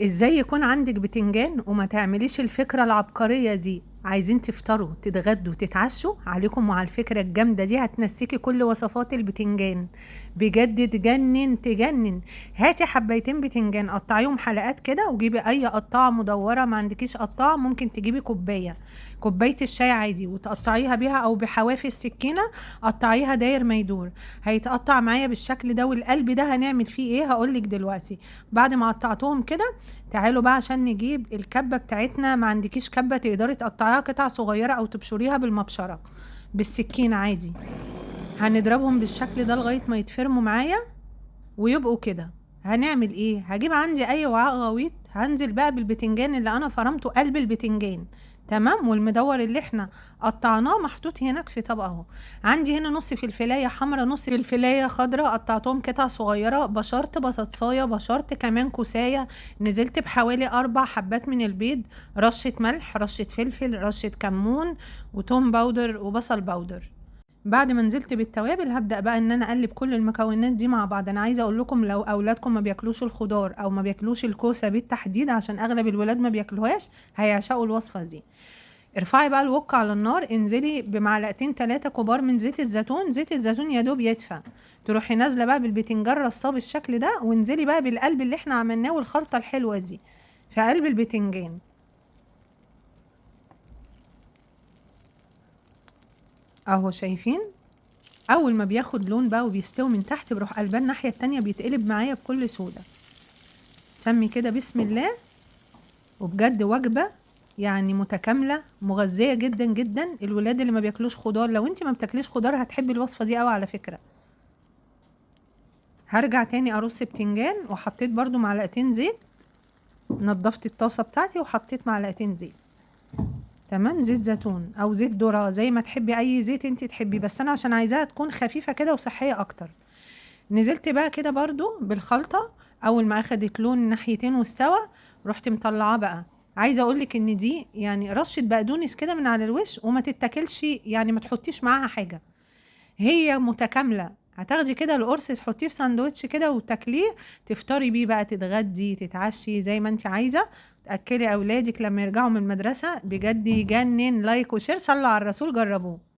ازاي يكون عندك بتنجان وما تعمليش الفكرة العبقرية دي؟ عايزين تفطروا تتغدوا تتعشوا عليكم وعلى الفكرة الجامدة دي، هتنسيكي كل وصفات البتنجان. بجد تجنن تجنن. هاتي حبايتين بتنجان قطعيهم حلقات كده، وجيبي اي قطاعة مدورة، ما عندكيش قطاعة ممكن تجيبي كوباية الشاي عادي وتقطعيها بيها، او بحواف السكينة قطعيها داير ما يدور. هيتقطع معايا بالشكل ده، والقلب ده هنعمل فيه ايه هقولك دلوقتي. بعد ما قطعتهم كده، تعالوا بقى عشان نجيب الكبة بتاعتنا. ما عندكيش كبة تقدري تقطعيها قطع صغيرة او تبشريها بالمبشرة بالسكين عادي. هنضربهم بالشكل ده لغاية ما يتفرموا معايا ويبقوا كده. هنعمل ايه؟ هجيب عندي اي وعاء غويط، هنزل بقى بالبتنجان اللي انا فرمته قلب البتنجان. تمام. والمدور اللي احنا قطعناه محطوط هناك في طبق اهو. عندي هنا نص فلفلايه حمرا، نص فلفلايه خضراء قطعتهم قطع صغيره، بشرت بطاطسايه، بشرت كمان كوسايه، نزلت بحوالي 4 حبات من البيض، رشه ملح، رشه فلفل، رشه كمون، وتوم باودر وبصل باودر. بعد ما نزلت بالتوابل هبدأ بقى ان انا اقلب كل المكونات دي مع بعض. انا عايزه اقول لكم لو اولادكم ما بياكلوش الخضار او ما بياكلوش الكوسه بالتحديد، عشان اغلب الولاد ما بياكلوهاش، هيعشقوا الوصفه دي. ارفعي بقى الوك على النار، انزلي بمعلقتين 3 كبار من زيت الزيتون. زيت الزيتون يا دوب يدفى، تروحي نازله بقى بالبتنجان رصاه بالشكل ده، وانزلي بقى بالقلب اللي احنا عملناه والخلطه الحلوه دي في قلب البتنجان اهو. شايفين؟ اول ما بياخد لون بقى وبيستوي من تحت، بروح قلبان الناحيه التانية بيتقلب معايا بكل سهوله. سمي كده بسم الله. وبجد وجبه يعني متكامله مغذيه جدا جدا. الولاد اللي ما بياكلوش خضار، لو انت ما بتاكليش خضار هتحبي الوصفه دي قوي على فكره. هرجع تاني ارص بتنجان، وحطيت برضو معلقتين زيت. نضفت الطاسه بتاعتي وحطيت معلقتين زيت. تمام. زيت زيتون او زيت ذره زي ما تحبي، اي زيت انت تحبي، بس انا عشان عايزاها تكون خفيفه كده وصحيه اكتر. نزلت بقى كده برضو بالخلطة. اول ما اخدت لون ناحيتين واستوى، رحت مطلعاه بقى. عايزه اقولك ان دي يعني رشه بقدونس كده من على الوش، وما تتاكلش يعني، ما تحطيش معاها حاجه. هي متكامله. هتاخدي كده القرص تحطيه في ساندوتش كده وتاكليه، تفطري بيه بقى، تتغدي تتعشي زي ما انت عايزه. تاكلي اولادك لما يرجعوا من المدرسه. بجد يجنن. لايك وشير، صلوا على الرسول، جربوه.